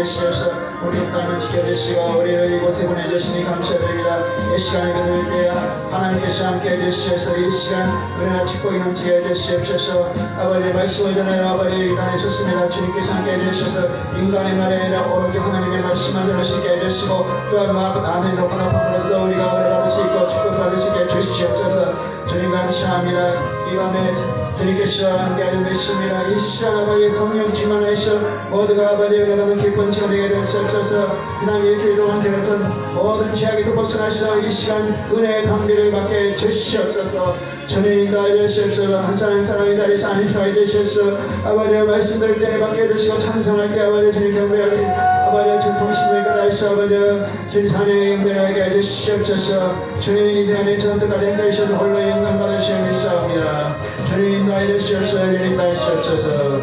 주시옵소서. 우리 땅을 지켜주시고 우리를 이곳에 보내주시니 감사드립니다. 이 시간에 드릴 때야 하나님께서 함께 해주시옵소서. 이 시간 은혜와 축복이 넘치게 해주시옵소서. 아버지의 말씀을 전하여 아버지 이 땅에 있었습니다. 주님께서 함께 해주셔서 인간의 말이 아니라 오로지 하나님의 말씀만 들을 수 있게 해주시고 또한 아멘 높은 아픔으로써 우리가 은혜 받을 수 있고 축복받을 수 있게 해주시옵소서. 주님 감사합니다. 이 밤에 주님께서 함께하는 것입니다. 이 시간 아버지 성령 충만하셔 모두가 아버지 은혜 받는 기쁜 시간 되게 되시옵소서. 지난 일주일 동안 되었던 모든 죄악에서 벗어나셔 이 시간 은혜의 감비를 받게 해주시옵소서. 주님 인도하여 주시옵소서. 한 사람 한 사람이 다리에서 안심하여 주시옵소서. 아버지의 말씀 들을 때에 받게 해주시고 찬송할 때 아버지 주님 경배하게 아버지 주 성심을 끝하시어 아버지 주님 사명의 경배하게 해주시옵소서. 주님 이제 안에 전투까지 행하셔서 홀로 영광 받으시옵소서. 주님 인도하여 주시옵소서. 주님 인도하여 주시옵소서.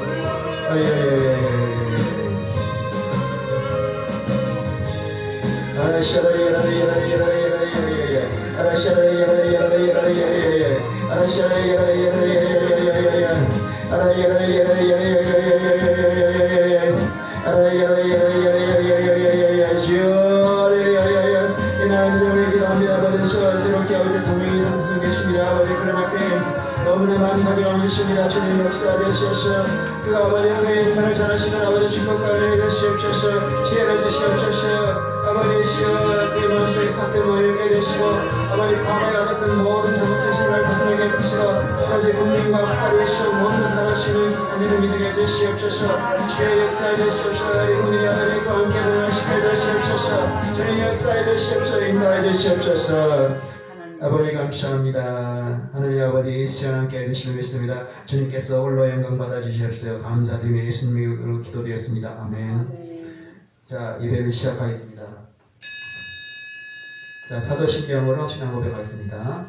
너무나 많은 가져가고 있습니다. 주님 역사하여 주시옵소서. 그가 아버지 그의 일만을 잘하시는 아버지 축복과 은혜를 주시옵소서. 지혜를 주시옵소서. 아버지 시여 그의 마음속에 삭된 마음을 깨게 되시고 아버지 과거에 얻었던 모든 잘못된 생활을 벗어나게 해주시고 아버지 국민과 파리시오 모든 살아가시는 하나님을 믿게 해주시옵소서. 주의 역사하여 주시옵소서. 우리 국민이 아버지과 함께 문화시켜 주시옵소서. 주님 역사하여 주시옵소서. 인도하여 주시옵소서. 아버지 감사합니다. 하나님 아버지 이 시간 함께 해주시길 믿습니다. 주님께서 홀로 영광 받아주시옵소서. 감사드리며 예수님 이름으로 기도드렸습니다. 아멘. 자, 예배를 시작하겠습니다. 자, 사도신경으로 신앙 고백하겠습니다.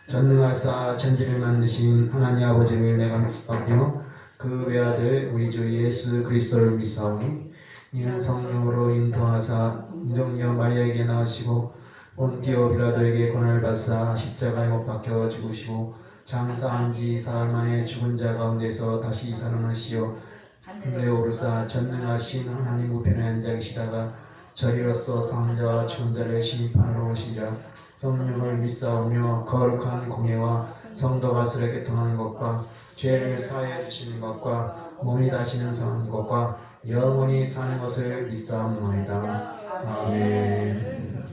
전능하사 천지를 만드신 하나님 아버지를 내가 믿사오며 그 외아들 우리 주 예수 그리스도를 믿사오니 이는 성령으로 인도하사 인정녀 마리아에게 나으시고 본디오 빌라도에게 고난을 받사 십자가에 못 박혀 죽으시고 장사한 지 사흘 만에 죽은 자 가운데서 다시 살아나시어 하늘에 오르사 전능하신 하나님 우편에 앉아 계시다가 저리로서 사망자와 죽은 자를 심판하러 오시리라. 성령을 믿사오며 거룩한 공예와 성도가 서로 교통하는 것과 죄를 사하여 주시는 것과 몸이 다시는 사는 것과 영원히 사는 것을 믿사옵나이다. 아멘.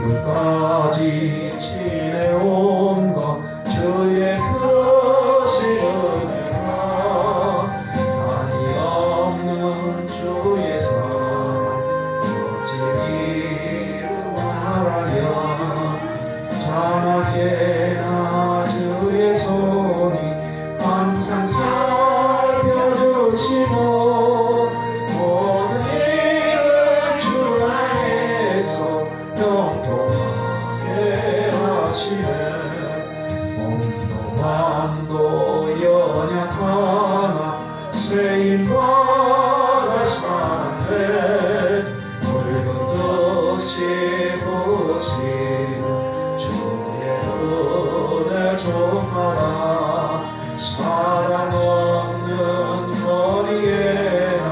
지금까지 지내온 것 주의 크신 은혜가 한이 없는 주의 사랑 어찌 이루하랴. 자나깨나 주의 손이 항상 살펴주시고 몸도 마음도 연약하나 세임받아 사는데 붉은 뜻이 부으시는 주의 은혜 족하라. 사랑 없는 거리에나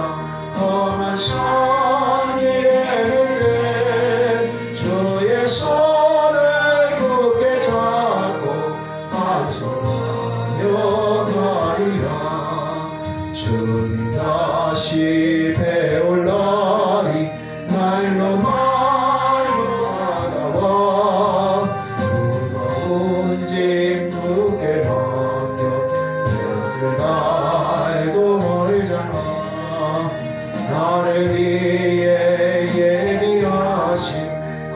험한 산길에 주의 손을 굳게 잡고 반성하며 가리라. 주님 다시 배울 날이 날로 다가와 무거운 짐 두께 맡겨 뱃을 달고 멀잖아. 나를 위해 예비하신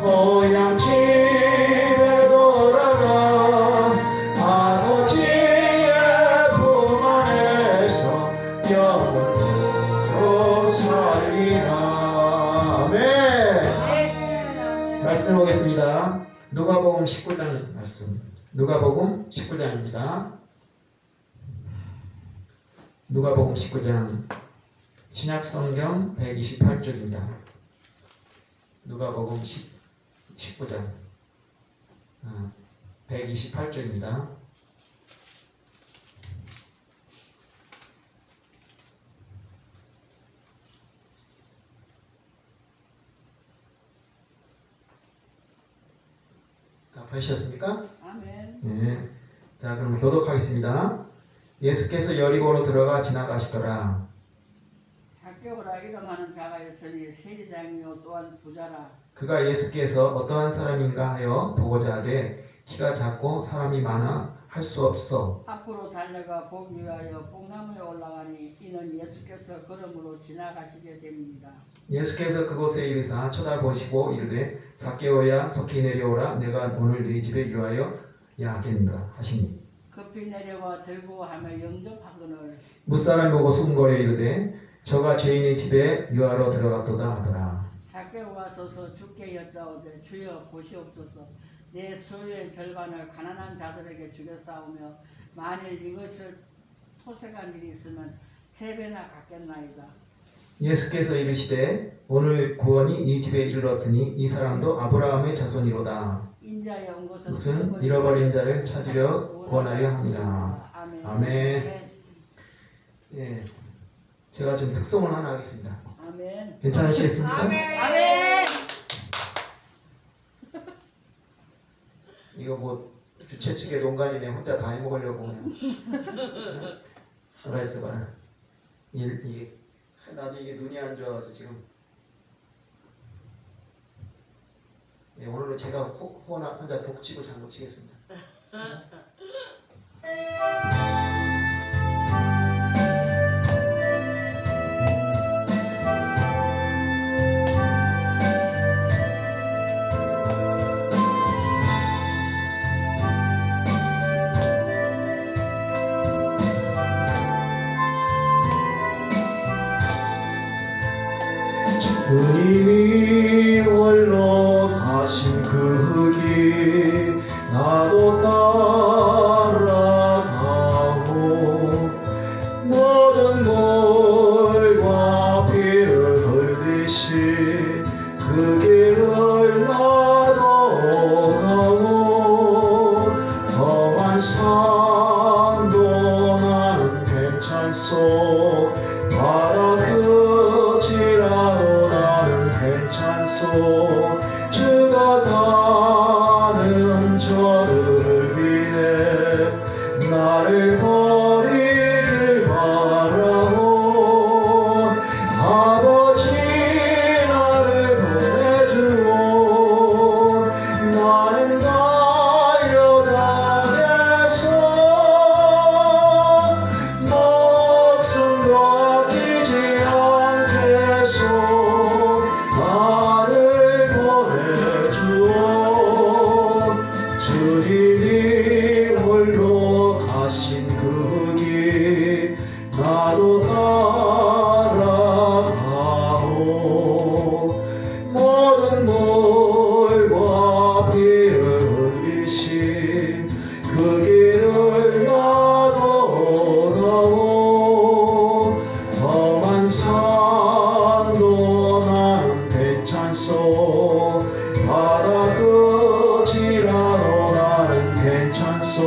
고향 집에 돌아가 아버지의 품 안에서 영원토록 살리라. 아멘. 말씀 보겠습니다. 누가복음 19장 말씀. 누가복음 19장입니다. 누가복음 19장 신약성경 128쪽입니다. 누가복음 19장 128조입니다. 다 보셨습니까? 아멘. 네. 자, 그럼 교독하겠습니다. 예수께서 여리고로 들어가 지나가시더라. 삭개오라 이름하는 자가 있으니 세리장이요 또한 부자라. 그가 예수께서 어떠한 사람인가 하여 보고자 하되 키가 작고 사람이 많아 할 수 없어 앞으로 달려가 보기 위하여 뽕나무에 올라가니 이는 예수께서 걸음으로 지나가시게 됩니다. 예수께서 그곳에 이르사 쳐다보시고 이르되 삭개오야 속히 내려오라 내가 오늘 네 집에 유하여야 하겠노라 하시니 급히 내려와 즐거워하며 영접하거늘 무사람이 보고 수군거려 이르되 저가 죄인의 집에 유하러 들어갔도다 하더라. 삭개오가 서서 주께 여짜오되 주여 보시옵소서 내 소유의 절반을 가난한 자들에게 주겠사오며 만일 이것을 토색한 일이 있으면 3배나 갚겠나이다. 예수께서 이르시되 오늘 구원이 이 집에 이르렀으니 이 사람도 아브라함의 자손이로다. 인자에 온 것은 무슨 잃어버린 자를 찾으려 구원하려 함이라. 아멘. 아멘. 예, 제가 좀 특송을 하나 하겠습니다. 아멘. 괜찮으시겠습니까? 아멘. 이거 뭐 주최 측의 농간이네 혼자 다 해먹으려고 그냥. 가만 있어봐라. 나도 이게 눈이 안 좋아가지고 지금. 네, 오늘은 제가 혼자 북치고 장구 치겠습니다. 주님이 홀로 가신 그 길 나도 따라가고 모든 물과 피를 흘리신 그 길을 나도 가고 험한 산도 나는 괜찮소 바다 끝이라도 괜찮소 주가 가는 저를 위해 나를 버리길 바라오 아버지 나를 보내주오 나는 달려가겠소 목숨도 아끼지 않겠소 나를 보내주오 주님이 홀로 가신 그 길 나도 따라가오 모든 물과 피를 흘리신 그 길을 나도 가오 험한 산도 나는 괜찮소 바다 끝이라도 나는 괜찮소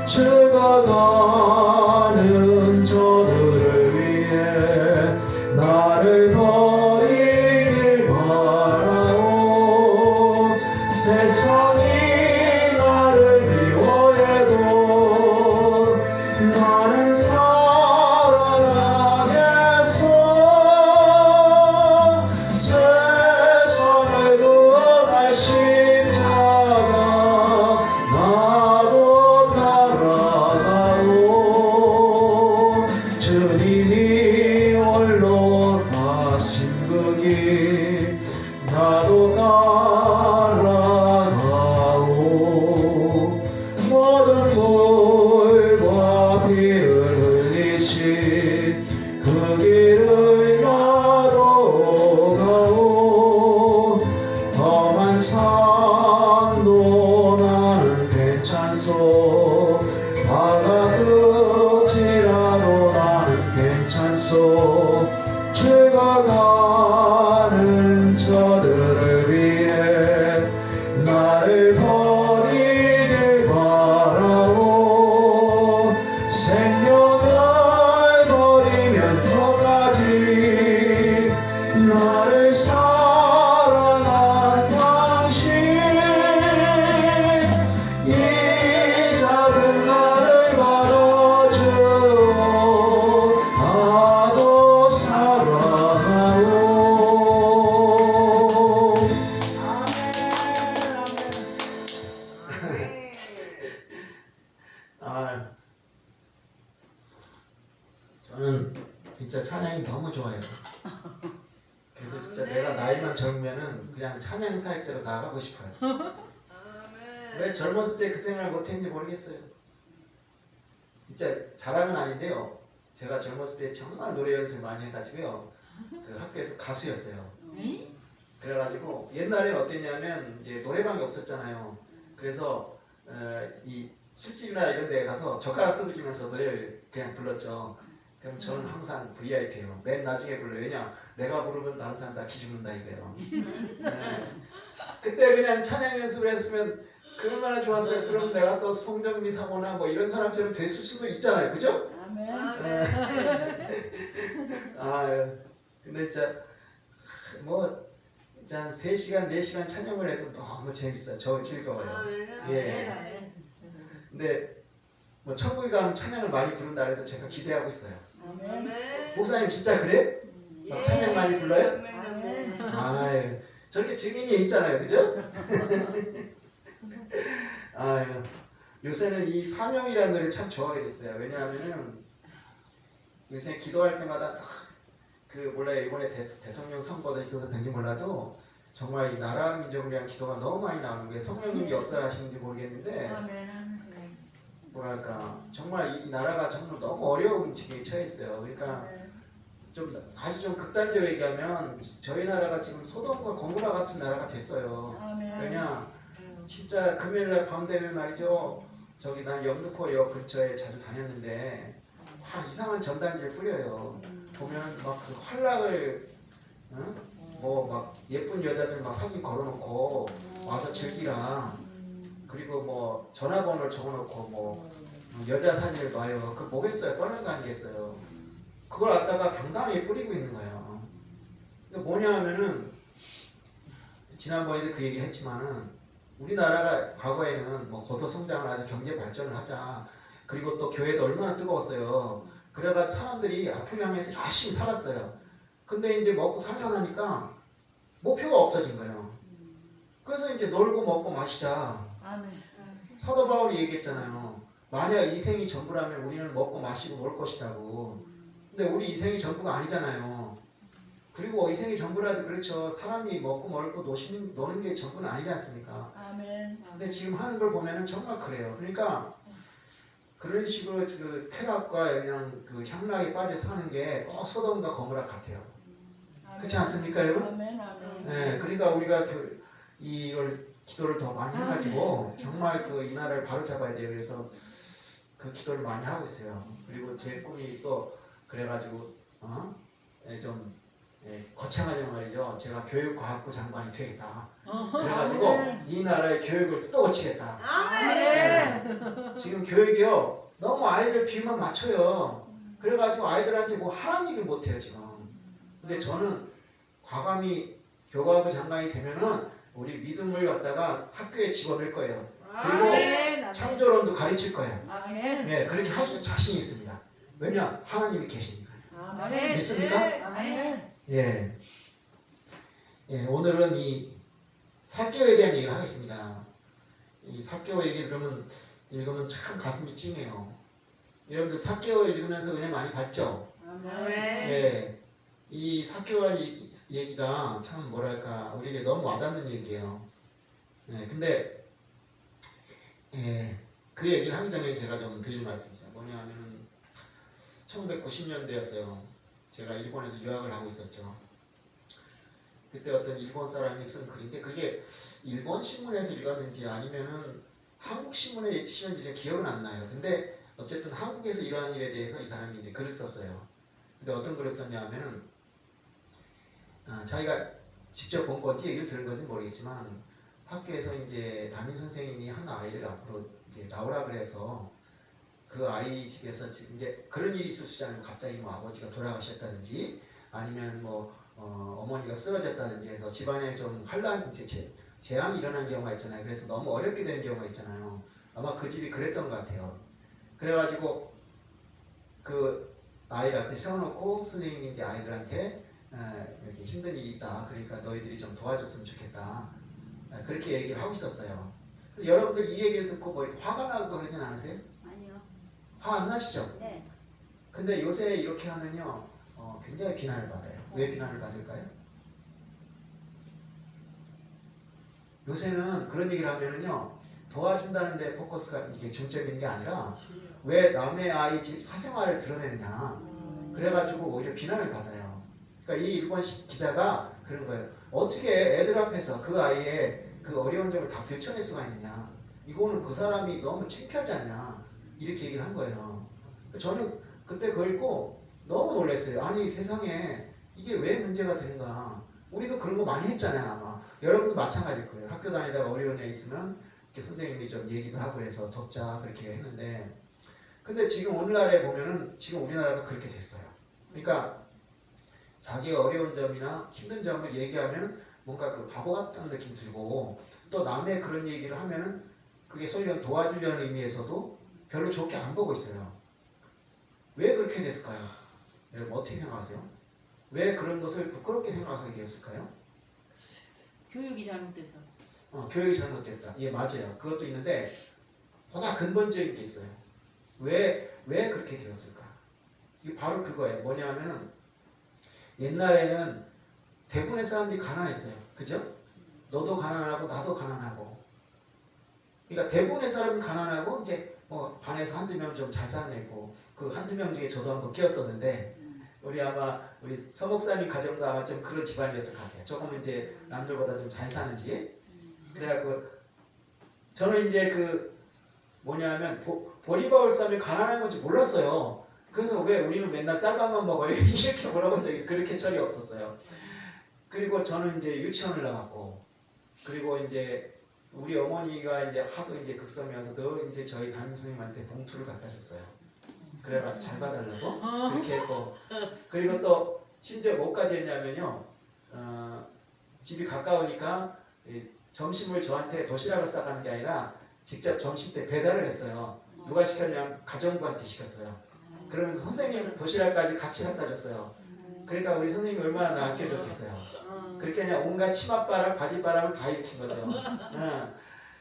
주가 가는 저들을 위해 나를 버리길 바라오 세상이 나를 미워해도 나는 살아가겠소 세상을 구원할 십자가 나도 따라가오 주님이 홀로 가신 그 길 나도 따라가오 모든 물과 피를 흘리신 그 길을 나도 가오 험한 산도 나는 괜찮소 바다 끝이라도 나는 괜찮소 주가 가는 저들을 저는 진짜 찬양이 너무 좋아요. 그래서 진짜 내가 나이만 젊으면은 그냥 찬양 사역자로 나가고 싶어요. 왜 젊었을 때 그 생각을 못했는지 모르겠어요. 진짜 자랑은 아닌데요. 제가 젊었을 때 정말 노래 연습 많이 해가지고요. 그 학교에서 가수였어요. 그래가지고 옛날에는 어땠냐면 이제 노래방이 없었잖아요. 그래서 이 술집이나 이런 데 가서 젓가락 두들기면서 노래를 그냥 불렀죠. 그럼 저는 항상 VIP예요. 맨 나중에 불러요. 왜냐? 내가 부르면 다른 사람 다 기죽는다 이거예요. 네. 그때 그냥 찬양 연습을 했으면 얼마나 좋았어요. 그럼 내가 또 송정미 사모나 뭐 이런 사람처럼 됐을 수도 있잖아요. 그죠? 아멘. 아, 근데 진짜 뭐 진짜 한 3시간, 4시간 찬양을 해도 너무 재밌어요. 저 즐거워요. 예. 근데 뭐 천국에 가면 찬양을 많이 부른다 그래서 제가 기대하고 있어요. 아멘. 목사님 진짜 그래? 막 찬양 많이 불러요? 아멘. 아유, 저렇게 증인이 있잖아요. 그죠? 아유, 요새는 이 사명이라는 노래를 참 좋아하게 됐어요. 왜냐하면은 요새 기도할 때마다 그 몰라요. 이번에 대통령 선거도 있어서 그런지 몰라도 정말 이 나라 민족을 위한 기도가 너무 많이 나오는 게 성령님이 역사를 하시는지 모르겠는데 아멘. 뭐랄까 정말 이 나라가 정말 너무 어려운 지경에 처해 있어요. 그러니까 좀 아주 좀 극단적으로 얘기하면 저희 나라가 지금 소돔과 고모라 같은 나라가 됐어요. 아멘. 왜냐 진짜 금요일날 밤 되면 말이죠. 저기 난 영등포역 근처에 자주 다녔는데 막 이상한 전단지를 뿌려요. 보면 막 그 활락을 뭐 막 예쁜 여자들 막 사진 걸어놓고 와서 즐기라. 그리고 뭐 전화번호를 적어놓고 뭐 여자 사진을 놔요. 그 뭐겠어요? 뻔한 거 아니겠어요? 그걸 갖다가 당당하게 뿌리고 있는 거예요. 근데 뭐냐 하면은 지난번에도 그 얘기를 했지만은 우리나라가 과거에는 뭐 고도 성장을 하자, 경제 발전을 하자. 그리고 또 교회도 얼마나 뜨거웠어요. 그래가지고 사람들이 앞을 향해서 열심히 살았어요. 근데 이제 먹고 살려나니까 목표가 없어진 거예요. 그래서 이제 놀고 먹고 마시자. 아멘. 사도 바울이 얘기했잖아요. 만약 이 생이 전부라면 우리는 먹고 마시고 놀 것이라고. 근데 우리 이 생이 전부가 아니잖아요. 그리고 이 생이 전부라도 그렇죠. 사람이 먹고 먹고 노는 게 전부는 아니지 않습니까? 아멘. 근데 지금 하는 걸 보면은 정말 그래요. 그러니까 그런 식으로 그 쾌락과 그냥 그 향락에 빠져 사는 게 꼭 소돔과 고모라 같아요. 그렇지 않습니까, 여러분? 아멘. 아멘. 네, 그러니까 우리가 이걸 기도를 더 많이 해가지고 정말 그 이 나라를 바로 잡아야 돼요. 그래서 그 기도를 많이 하고 있어요. 그리고 제 꿈이 또 그래가지고 좀 거창하게 말이죠. 제가 교육과학부 장관이 되겠다. 그래가지고 이 나라의 교육을 뜯어고치겠다. 네. 지금 교육이요 너무 아이들 비만 맞춰요. 그래가지고 아이들한테 뭐 하라는 얘기를 못해요 지금. 근데 저는 과감히 교과부 장관이 되면은 우리 믿음을 갖다가 학교에 집어넣을 거예요. 그리고 창조론도 가르칠 거예요. 아멘. 예, 그렇게 할 수 자신이 있습니다. 왜냐? 하나님이 계시니까. 아멘. 믿습니까? 아멘. 예. 예, 오늘은 이 사개오에 대한 얘기를 하겠습니다. 이 사개오 얘기 읽으면 참 가슴이 찡해요. 여러분들 사개오 읽으면서 은혜 많이 받죠? 아멘. 예. 이 사개오 얘기가 참 뭐랄까 우리에게 너무 와닿는 얘기예요. 예, 근데 그 얘기를 하기 전에 제가 좀 드릴 말씀이 있어요. 뭐냐 하면은 1990년대였어요. 제가 일본에서 유학을 하고 있었죠. 그때 어떤 일본 사람이 쓴 글인데 그게 일본 신문에서 읽었는지 아니면은 한국 신문에 실었는지 기억은 안 나요. 근데 어쨌든 한국에서 이러한 일에 대해서 이 사람이 이제 글을 썼어요. 근데 어떤 글을 썼냐 하면은 자기가 직접 본 건지 얘기를 들은 건지 모르겠지만 학교에서 이제 담임 선생님이 한 아이를 앞으로 이제 나오라 그래서 그 아이 집에서 이제 그런 일이 있을 수 있잖아요. 갑자기 뭐 아버지가 돌아가셨다든지 아니면 뭐 어머니가 쓰러졌다든지 해서 집안에 좀 환란, 재앙이 일어난 경우가 있잖아요. 그래서 너무 어렵게 되는 경우가 있잖아요. 아마 그 집이 그랬던 것 같아요. 그래가지고 그 아이를 앞에 세워놓고 선생님이 이제 아이들한테 이렇게 힘든 일이 있다. 그러니까 너희들이 좀 도와줬으면 좋겠다. 그렇게 얘기를 하고 있었어요. 여러분들 이 얘기를 듣고 뭐 이렇게 화가 나고 그러진 않으세요? 아니요. 화 안 나시죠? 네. 근데 요새 이렇게 하면요, 굉장히 비난을 받아요. 왜 비난을 받을까요? 요새는 그런 얘기를 하면은요, 도와준다는데 포커스가 이게 중점이 있는 게 아니라 왜 남의 아이 집 사생활을 드러내느냐. 그래가지고 오히려 비난을 받아요. 그러니까 이 일본 기자가 그런 거예요. 어떻게 애들 앞에서 그 아이의 그 어려운 점을 다 들춰낼 수가 있느냐. 이거는 그 사람이 너무 창피하지 않냐. 이렇게 얘기를 한 거예요. 저는 그때 그거 읽고 너무 놀랐어요. 아니 세상에 이게 왜 문제가 되는가. 우리도 그런 거 많이 했잖아요. 아마 여러분도 마찬가지일 거예요. 학교 다니다가 어려운 애 있으면 이렇게 선생님이 좀 얘기도 하고 그래서 돕자 그렇게 했는데, 근데 지금 오늘날에 보면은 지금 우리나라가 그렇게 됐어요. 그러니까 자기의 어려운 점이나 힘든 점을 얘기하면 뭔가 그 바보 같은 느낌 들고, 또 남의 그런 얘기를 하면은 그게 설령 도와주려는 의미에서도 별로 좋게 안 보고 있어요. 왜 그렇게 됐을까요? 여러분 어떻게 생각하세요? 왜 그런 것을 부끄럽게 생각하게 되었을까요? 교육이 잘못돼서. 교육이 잘못됐다. 예, 맞아요. 그것도 있는데 보다 근본적인 게 있어요. 왜 그렇게 되었을까? 이게 바로 그거예요. 뭐냐면은 옛날에는 대부분의 사람들이 가난했어요. 그죠? 너도 가난하고 나도 가난하고. 그러니까 대부분의 사람이 가난하고 이제 뭐 반에서 한두 명 좀 잘 사는 애고, 그 한두 명 중에 저도 한번 끼었었는데, 우리 아마 우리 서 목사님 가정도 아마 좀 그런 집안이었을 것 같아요. 조금 이제 남들보다 좀 잘 사는 집. 그래갖고 저는 이제 그 뭐냐면 보리밥을 싸면 가난한 건지 몰랐어요. 그래서 왜 우리는 맨날 쌀밥만 먹어요? 이렇게 물어본 적이 있어요. 그렇게 철이 없었어요. 그리고 저는 이제 유치원을 나갔고, 그리고 이제 우리 어머니가 이제 하도 이제 극성이어서 너 이제 저희 담임 선생님한테 봉투를 갖다 줬어요. 그래가지고 잘 봐달라고 그렇게 했고, 그리고 또 심지어 뭐까지 했냐면요, 집이 가까우니까 점심을 저한테 도시락을 싸가는 게 아니라 직접 점심 때 배달을 했어요. 누가 시켰냐면 가정부한테 시켰어요. 그러면서 선생님 도시락까지 같이 갖다 줬어요. 그러니까 우리 선생님이 얼마나 나 아껴줬겠어요. 그렇게 그냥 온갖 치맛바람, 바지바람을 다 일으킨 거죠.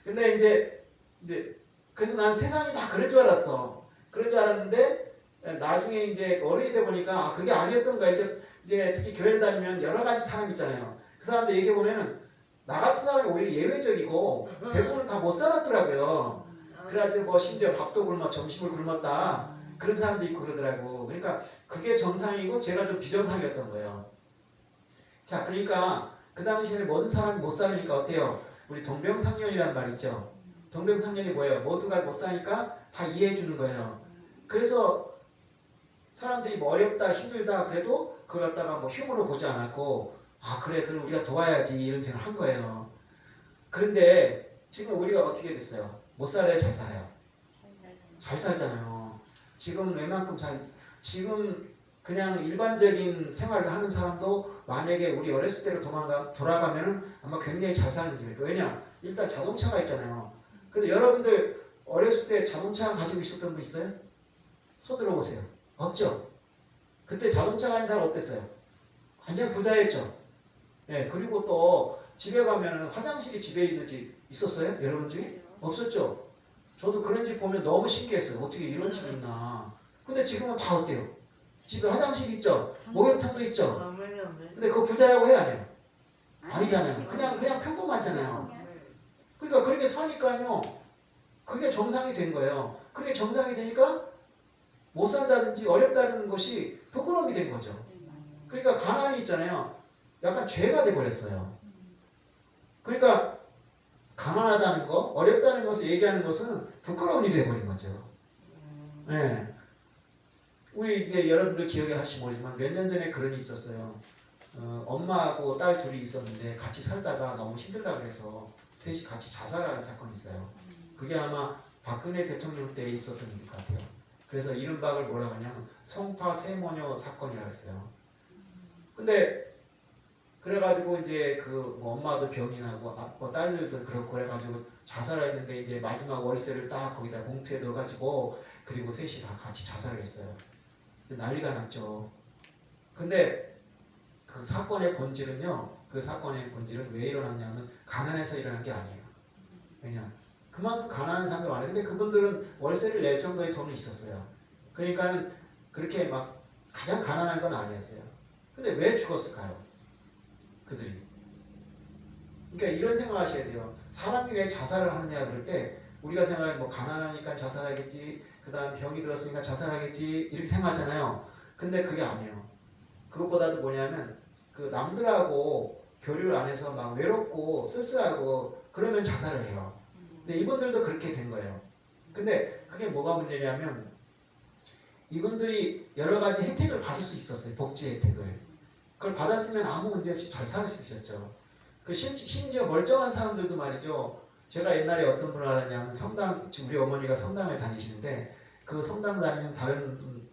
근데 이제 그래서 나는 세상이 다 그런 줄 알았어. 그런 줄 알았는데 나중에 이제 어른이 돼 보니까 그게 아니었던 거야. 이제 특히 교회를 다니면 여러 가지 사람 있잖아요. 그 사람들 얘기해 보면은 나 같은 사람이 오히려 예외적이고 대부분은 다 못 살았더라고요. 그래가지고 뭐 심지어 밥도 굶어 점심을 굶었다 그런 사람도 있고 그러더라고. 그러니까 그게 정상이고 제가 좀 비정상이었던 거예요. 자, 그러니까 그 당시에는 모든 사람이 못 살으니까 어때요? 우리 동병상련이란 말 있죠. 동병상련이 뭐예요? 모두가 못 사니까 다 이해해 주는 거예요. 그래서 사람들이 뭐 어렵다 힘들다 그래도 그걸 갖다가 뭐 흉으로 보지 않았고, 그래 그럼 우리가 도와야지 이런 생각을 한 거예요. 그런데 지금 우리가 어떻게 됐어요? 못 살아요? 잘 살아요? 잘 살잖아요. 지금 웬만큼 지금 그냥 일반적인 생활을 하는 사람도 만약에 우리 어렸을 때로 돌아가면은 아마 굉장히 잘 사는 집일 거예요. 왜냐? 일단 자동차가 있잖아요. 근데 여러분들 어렸을 때 자동차 가지고 있었던 분 있어요? 손 들어보세요. 없죠? 그때 자동차가 아닌 사람 어땠어요? 완전 부자였죠? 예, 그리고 또 집에 가면 화장실이 집에 있는 집 있었어요? 여러분 중에? 없었죠? 저도 그런 집 보면 너무 신기했어요. 어떻게 이런 집이 있나. 근데 지금은 다 어때요? 집에 화장실 있죠? 목욕탕도 있죠? 근데 그거 부자라고 해야 돼요? 아니잖아요. 그냥 평범하잖아요. 그러니까 그렇게 사니까요. 그게 정상이 된 거예요. 그게 정상이 되니까 못 산다든지 어렵다는 것이 부끄러움이 된 거죠. 그러니까 가난이 있잖아요. 약간 죄가 돼버렸어요. 그러니까 가난하다는 거, 어렵다는 것을 얘기하는 것은 부끄러운 일이 돼버린 거죠. 네. 우리 이제 여러분들 기억에 하실지 모르지만 몇 년 전에 그런 일이 있었어요. 엄마하고 딸 둘이 있었는데 같이 살다가 너무 힘들다 그래서 셋이 같이 자살하는 사건이 있어요. 그게 아마 박근혜 대통령 때 있었던 일 같아요. 그래서 이른바를 뭐라고 하냐면 성파 세모녀 사건이라고 했어요. 근데 그래가지고 이제 뭐 엄마도 병이 나고 딸들도 그렇고 그래가지고 자살을 했는데 이제 마지막 월세를 딱 거기다 봉투에 넣어가지고 그리고 셋이 다 같이 자살을 했어요. 난리가 났죠. 근데 그 사건의 본질은요. 그 사건의 본질은 왜 일어났냐면 가난해서 일어난 게 아니에요. 왜냐? 그만큼 가난한 사람이 많아요. 근데 그분들은 월세를 낼 정도의 돈이 있었어요. 그러니까는 그렇게 막 가장 가난한 건 아니었어요. 근데 왜 죽었을까요? 그들이. 그러니까 이런 생각하셔야 돼요. 사람이 왜 자살을 하느냐 그럴 때 우리가 생각해 뭐 가난하니까 자살하겠지, 그 다음 병이 들었으니까 자살하겠지 이렇게 생각하잖아요. 근데 그게 아니에요. 그것보다도 뭐냐면 그 남들하고 교류를 안 해서 막 외롭고 쓸쓸하고 그러면 자살을 해요. 근데 이분들도 그렇게 된 거예요. 근데 그게 뭐가 문제냐면 이분들이 여러 가지 혜택을 받을 수 있었어요. 복지 혜택을. 그걸 받았으면 아무 문제 없이 잘 살 수 있었죠. 심지어 멀쩡한 사람들도 말이죠. 제가 옛날에 어떤 분을 알았냐면 성당, 우리 어머니가 성당을 다니시는데 그 성당 다니는 다른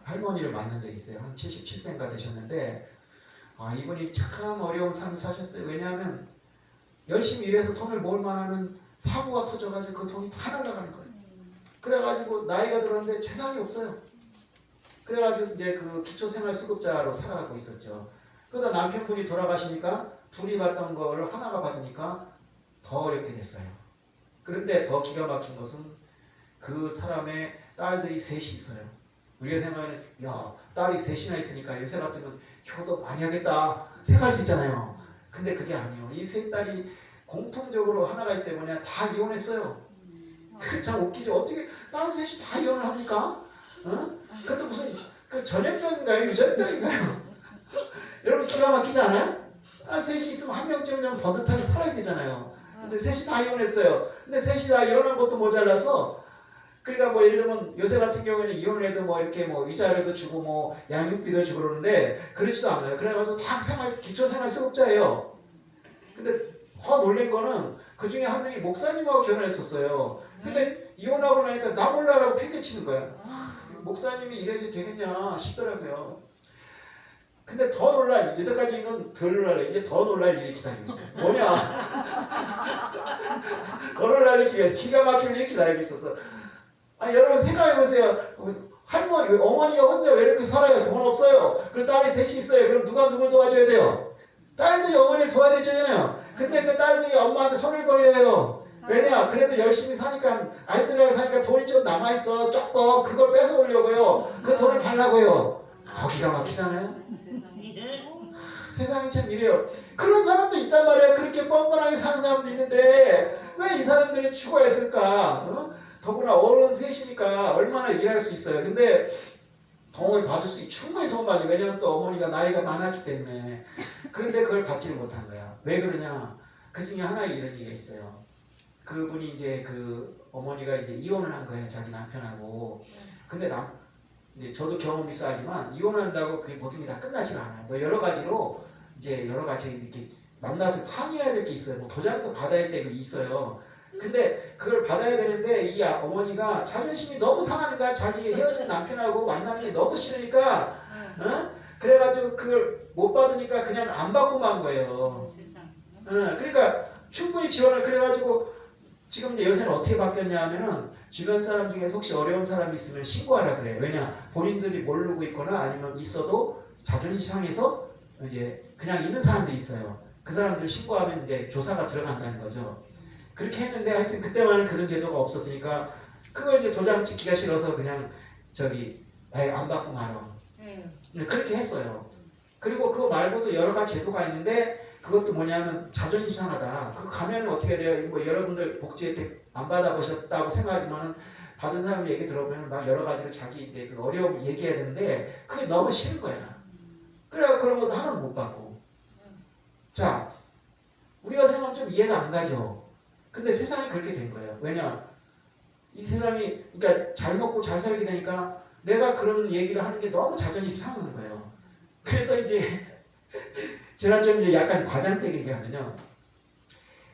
할머니를 만난 적이 있어요. 한 77세인가 되셨는데 이분이 참 어려운 삶을 사셨어요. 왜냐하면 열심히 일해서 돈을 모을만 하면 사고가 터져가지고 그 돈이 다 날아가는 거예요. 그래가지고 나이가 들었는데 재산이 없어요. 그래가지고 이제 그 기초생활수급자로 살아가고 있었죠. 그러다 남편분이 돌아가시니까 둘이 받던 거를 하나가 받으니까 더 어렵게 됐어요. 그런데 더 기가 막힌 것은 그 사람의 딸들이 셋이 있어요. 우리가 생각하는 야 딸이 셋이나 있으니까 요새 같으면 효도 많이 하겠다 생각할 수 있잖아요. 근데 그게 아니에요. 이 세 딸이 공통적으로 하나가 있어요. 뭐냐 다 이혼했어요. 그 참 웃기죠. 어떻게 딸 셋이 다 이혼을 합니까? 그것도 무슨 그 전염병인가요? 유전병인가요? 여러분 기가 막히지 않아요? 딸 셋이 있으면 한 명쯤은 번듯하게 살아야 되잖아요. 근데 셋이 다 이혼했어요. 근데 셋이 다 이혼한 것도 모자라서 그러니까 뭐 예를 들면 요새 같은 경우에는 이혼을 해도 뭐 이렇게 뭐 위자료도 주고 뭐 양육비도 주고 그러는데 그렇지도 않아요. 그래가지고 다 기초생활수급자예요. 근데 놀란 거는 그 중에 한 명이 목사님하고 결혼했었어요. 근데 이혼하고 나니까 나 몰라라고 팽개치는 거야. 목사님이 이래서 되겠냐 싶더라고요. 근데 더 놀랄, 여태까지는 덜 놀랄래. 이제 더 놀랄 일이 기다리고 있어요. 뭐냐? 더 놀랄 일이 기가 막힐 일이 기다리고 있었어. 여러분 생각해보세요. 할머니, 어머니가 혼자 왜 이렇게 살아요? 돈 없어요. 그리고 딸이 셋이 있어요. 그럼 누가 누굴 도와줘야 돼요? 딸들이 어머니를 도와야 되잖아요. 근데 그 딸들이 엄마한테 손을 벌려요. 왜냐? 그래도 열심히 사니까 알뜰하게 사니까 돈이 좀 남아있어. 조금 그걸 뺏어오려고요. 그 돈을 달라고요. 더 기가 막히잖아요. 세상이 참 이래요. 그런 사람도 있단 말이에요. 그렇게 뻔뻔하게 사는 사람도 있는데 왜 이 사람들이 죽어야 했을까? 더구나 어른 셋이니까 얼마나 일할 수 있어요. 근데 도움을 받을 수 충분히 도움 받아요. 왜냐하면 또 어머니가 나이가 많았기 때문에. 그런데 그걸 받지를 못한 거야. 왜 그러냐? 그 중에 하나의 이런 얘기가 있어요. 그분이 이제 그 어머니가 이제 이혼을 한 거예요. 자기 남편하고. 근데 이제 저도 경험이 쌓이지만 이혼한다고 그게 모든 게 다 끝나지가 않아요. 뭐 여러 가지로 이제 여러 가지 이렇게 만나서 상의해야 될 게 있어요. 뭐 도장도 받아야 될 게 있어요. 근데 그걸 받아야 되는데 이 어머니가 자존심이 너무 상하는 거야. 자기 헤어진 남편하고 만나는 게 너무 싫으니까 그래가지고 그걸 못 받으니까 그냥 안 받고 만 거예요. 그러니까 충분히 지원을 그래가지고 지금 이제 요새는 어떻게 바뀌었냐 하면은 주변 사람 중에서 혹시 어려운 사람이 있으면 신고하라 그래요. 왜냐 본인들이 모르고 있거나 아니면 있어도 자존심 상해서 이제 그냥 있는 사람들이 있어요. 그 사람들 신고하면 이제 조사가 들어간다는 거죠. 그렇게 했는데 하여튼 그때만은 그런 제도가 없었으니까 그걸 이제 도장 찍기가 싫어서 그냥 안 받고 말어. 그렇게 했어요. 그리고 그거 말고도 여러 가지 제도가 있는데 그것도 뭐냐면 자존심 상하다. 그거 가면 어떻게 돼요? 뭐 여러분들 복지 혜택 안 받아보셨다고 생각하지만 받은 사람 얘기 들어보면 막 여러 가지로 자기 이제 그 어려움 얘기해야 되는데 그게 너무 싫은 거야. 그래서 그런 것도 하나는 못 받고. 자, 우리가 생각하면 좀 이해가 안 가죠. 근데 세상이 그렇게 된 거예요. 왜냐? 이 세상이 그러니까 잘 먹고 잘 살게 되니까 내가 그런 얘기를 하는 게 너무 자존심이 상하는 거예요. 그래서 이제 제가 좀 이제 약간 과장되게 얘기하면요.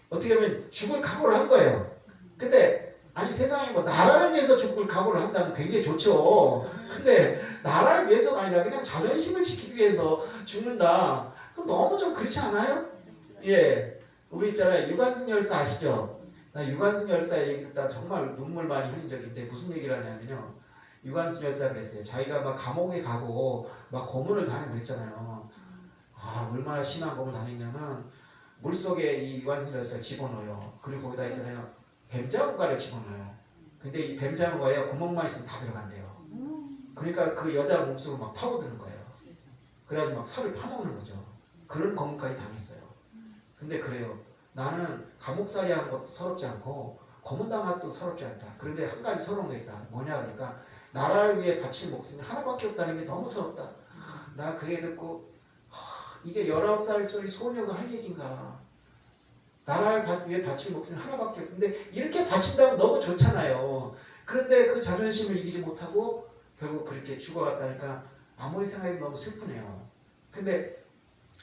어떻게 보면 죽을 각오를 한 거예요. 근데 아니 세상에 뭐 나라를 위해서 죽을 각오를 한다면 굉장히 좋죠. 근데 나라를 위해서가 아니라 그냥 자존심을 지키기 위해서 죽는다. 그건 너무 좀 그렇지 않아요? 예. 우리 있잖아요. 유관순 열사 아시죠? 나 유관순 열사 얘기 듣다 정말 눈물 많이 흘린 적이 있는데 무슨 얘기를 하냐면요. 유관순 열사 그랬어요. 자기가 막 감옥에 가고 막 고문을 당하고 그랬잖아요. 얼마나 심한 고문을 당했냐면 물속에 이 유관순 열사를 집어넣어요. 그리고 거기다 있잖아요. 뱀장어가를 집어넣어요. 근데 이 뱀장어가에 구멍만 있으면 다 들어간대요. 그러니까 그 여자 몸속으로 막 파고드는 거예요. 그래가지고 막 살을 파먹는 거죠. 그런 검문까지 당했어요. 근데 그래요. 나는 감옥살이 하는 것도 서럽지 않고 고문당한 것도 서럽지 않다. 그런데 한 가지 서러운 게 있다. 뭐냐 그러니까 나라를 위해 바칠 목숨이 하나밖에 없다는 게 너무 서럽다. 나 그 얘기 듣고 이게 19살짜리 소녀가 할 얘기인가. 나라를 위해 바칠 목숨이 하나밖에 없는데 이렇게 바친다면 너무 좋잖아요. 그런데 그 자존심을 이기지 못하고 결국 그렇게 죽어갔다니까 아무리 생각해도 너무 슬프네요. 근데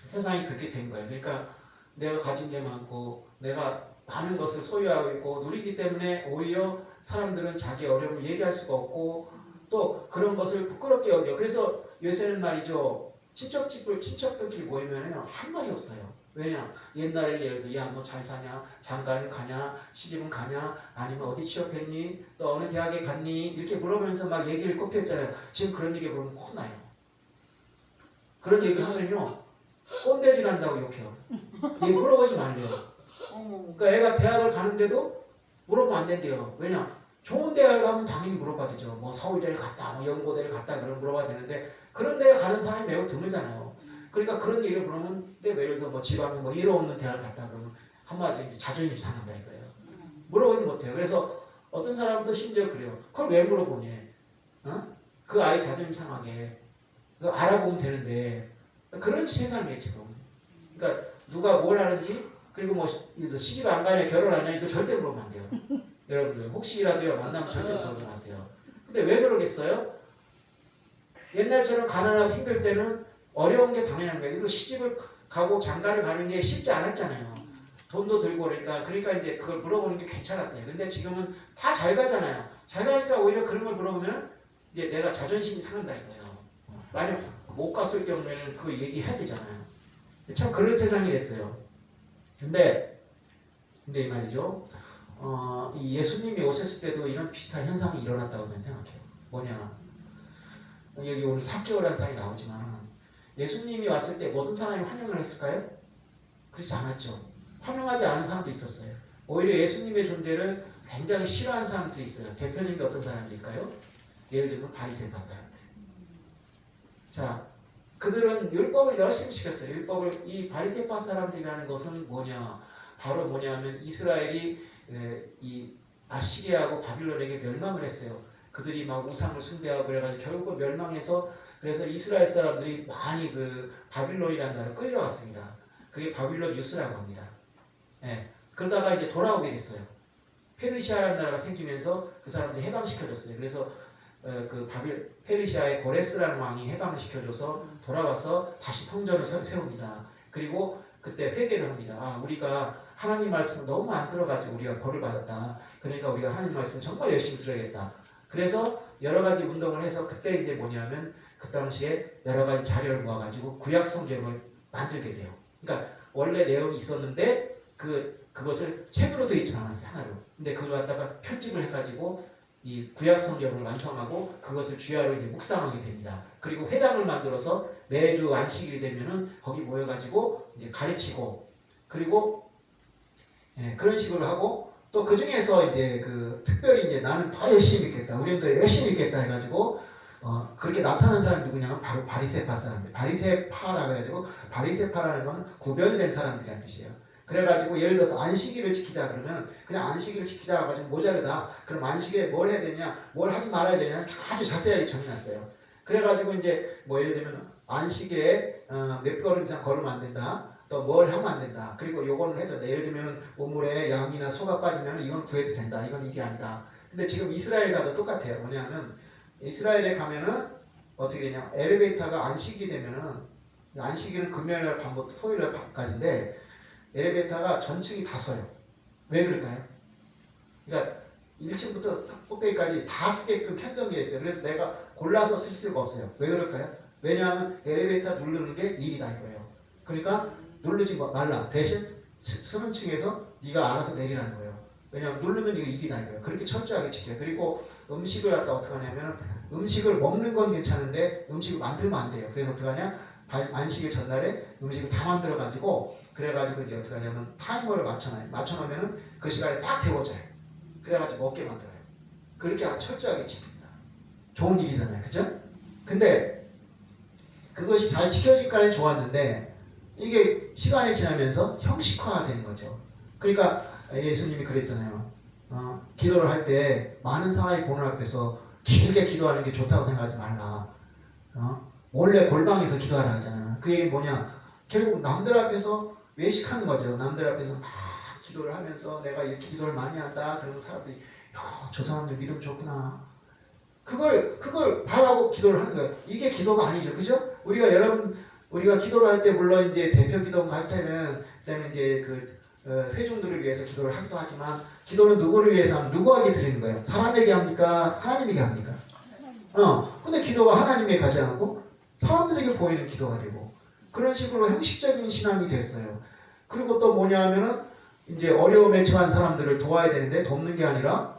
세상이 그렇게 된 거예요. 그러니까 내가 가진 게 많고 내가 많은 것을 소유하고 있고 누리기 때문에 오히려 사람들은 자기 어려움을 얘기할 수가 없고 또 그런 것을 부끄럽게 여겨. 그래서 요새는 말이죠. 친척들끼리 모이면 한 말이 없어요. 왜냐? 옛날에는 예를 들어서 야 너 잘 사냐? 장가는 가냐? 시집은 가냐? 아니면 어디 취업했니? 또 어느 대학에 갔니? 이렇게 물어보면서 막 얘기를 꼽혔잖아요. 지금 그런 얘기 보면 혼나요. 그런 얘기를 하면요. 꼰대질 한다고 욕해요. 얘 물어보지 말래요. 그러니까 애가 대학을 가는데도 물어보면 안 된대요. 왜냐? 좋은 대학을 가면 당연히 물어봐야 되죠. 뭐 서울대를 갔다, 뭐 연고대를 갔다 그런 물어봐야 되는데 그런 데 가는 사람이 매우 드물잖아요. 그러니까 그런 얘기를 물으면 근데 예를 들어서 뭐 지방에 뭐 이로없는 대학을 갔다 그러면 한마디로 이제 자존심 상한다 이거예요. 물어보지 못해요. 그래서 어떤 사람도 심지어 그래요. 그걸 왜 물어보니? 어? 그 아이 자존심 상하게 그거 알아보면 되는데 그런 세상이에요 지금. 그러니까 누가 뭘 하는지 그리고 뭐 시집 안 가냐 결혼 안 하냐 이거 절대 물어보면 안 돼요. 여러분들 혹시라도요 만나면 절대 물어보지 마세요. 근데 왜 그러겠어요? 옛날처럼 가난하고 힘들 때는 어려운 게 당연한 거예요. 그리고 시집을 가고 장가를 가는 게 쉽지 않았잖아요. 돈도 들고 그러니까 이제 그걸 물어보는 게 괜찮았어요. 근데 지금은 다 잘 가잖아요. 잘 가니까 오히려 그런 걸 물어보면 이제 내가 자존심이 상한다 이거예요. 만약 못 갔을 경우에는 그 얘기해야 되잖아요. 참 그런 세상이 됐어요. 근데 이 말이죠. 이 예수님이 오셨을 때도 이런 비슷한 현상이 일어났다고 저는 생각해요. 뭐냐? 여기 오늘 사개오라는 사람이 나오지만 예수님이 왔을 때 모든 사람이 환영을 했을까요? 그렇지 않았죠. 환영하지 않은 사람도 있었어요. 오히려 예수님의 존재를 굉장히 싫어하는 사람들이 있어요. 대표적인 게 어떤 사람들일까요? 예를 들면 바리새파 사람들. 자, 그들은 율법을 열심히 지켰어요. 이 바리새파 사람들이라는 것은 뭐냐? 바로 뭐냐면 이스라엘이 이 아시리아하고 바빌론에게 멸망을 했어요. 그들이 막 우상을 숭배하고 그래가지고 결국 멸망해서 그래서 이스라엘 사람들이 많이 그 바빌론이라는 나라로 끌려왔습니다. 그게 바빌론 유스라고 합니다. 예. 그러다가 이제 돌아오게 됐어요. 페르시아라는 나라가 생기면서 그 사람들이 해방시켜줬어요. 그래서 그 페르시아의 고레스라는 왕이 해방을 시켜줘서 돌아와서 다시 성전을 세웁니다. 그리고 그때 회개를 합니다. 아, 우리가 하나님 말씀을 너무 안 들어가지고 우리가 벌을 받았다. 그러니까 우리가 하나님 말씀을 정말 열심히 들어야겠다. 그래서 여러 가지 운동을 해서 그때 이제 뭐냐면 그 당시에 여러 가지 자료를 모아가지고 구약 성경을 만들게 돼요. 그러니까 원래 내용이 있었는데 그것을 책으로 되어 있지 않았어요. 하나로. 근데 그걸 갖다가 편집을 해가지고 이 구약 성경을 완성하고 그것을 주야로 이제 묵상하게 됩니다. 그리고 회당을 만들어서 매주 안식일이 되면은 거기 모여가지고 이제 가르치고 그리고 그런 식으로 하고 또 그 중에서 이제 그 특별히 이제 나는 더 열심히 있겠다. 우리는 더 열심히 있겠다 해가지고 그렇게 나타난 사람이 누구냐면 바로 바리새파 사람들. 바리새파라고 해가지고 바리새파라는 건 구별된 사람들이란 뜻이에요. 그래가지고 예를 들어서 안식일을 지키자 그러면 그냥 안식일을 지키자 가지고 모자르다. 그럼 안식일에 뭘 해야 되냐, 뭘 하지 말아야 되냐 아주 자세하게 정해놨어요. 그래가지고 이제 뭐 예를 들면 안식일에 몇 걸음 이상 걸으면 안 된다. 또 뭘 하면 안 된다. 그리고 요거는 해도 된다. 예를 들면 우물에 양이나 소가 빠지면 이건 구해도 된다. 이건 일이 아니다. 근데 지금 이스라엘 가도 똑같아요. 뭐냐면 이스라엘에 가면은 어떻게 되냐, 엘리베이터가 안식이 되면은 안식일은 금요일날 밤부터 토요일날 밤까지인데 엘리베이터가 전층이 다 서요. 왜 그럴까요? 그러니까 1층부터 꼭대기까지 다 쓰게끔 편정되어 있어요. 그래서 내가 골라서 쓸 수가 없어요. 왜 그럴까요? 왜냐하면 엘리베이터 누르는 게 일이다 이거예요. 그러니까 누르지 말라. 대신 쓰는 층에서 네가 알아서 내리라는 거예요. 왜냐하면 누르면 이거 일이다 이거예요. 그렇게 철저하게 지켜요. 그리고 음식을 갖다 어떻게 하냐면 음식을 먹는 건 괜찮은데 음식을 만들면 안 돼요. 그래서 어떻게 하냐? 안식일 전날에 음식을 다 만들어 가지고 그래가지고 이제 어떻게 하냐면 타이머를 맞춰놔요. 맞춰놓으면은 그 시간에 딱 데워져요. 그래가지고 먹게 만들어요. 그렇게 아주 철저하게 지킵니다. 좋은 일이잖아요. 그죠? 근데 그것이 잘 지켜질까는 좋았는데 이게 시간이 지나면서 형식화되는 거죠. 그러니까 예수님이 그랬잖아요. 기도를 할 때 많은 사람이 보는 앞에서 길게 기도하는 게 좋다고 생각하지 말라. 원래 골방에서 기도하라 하잖아. 그 얘기는 뭐냐? 결국 남들 앞에서 외식하는 거죠. 남들 앞에서 막 기도를 하면서 내가 이렇게 기도를 많이 한다. 그러면 사람들이 저 사람들 믿음 좋구나. 그걸 바라고 기도를 하는 거예요. 이게 기도가 아니죠. 그죠? 우리가 기도를 할 때 물론 이제 대표 기도를 할 때는 이제 회중들을 위해서 기도를 하기도 하지만 기도는 누구를 위해서 하면 누구에게 드리는 거예요? 사람에게 합니까? 하나님에게 합니까? 근데 기도가 하나님에게 가지 않고 사람들에게 보이는 기도가 되고 그런 식으로 형식적인 신앙이 됐어요. 그리고 또 뭐냐 하면은 이제 어려움에 처한 사람들을 도와야 되는데 돕는 게 아니라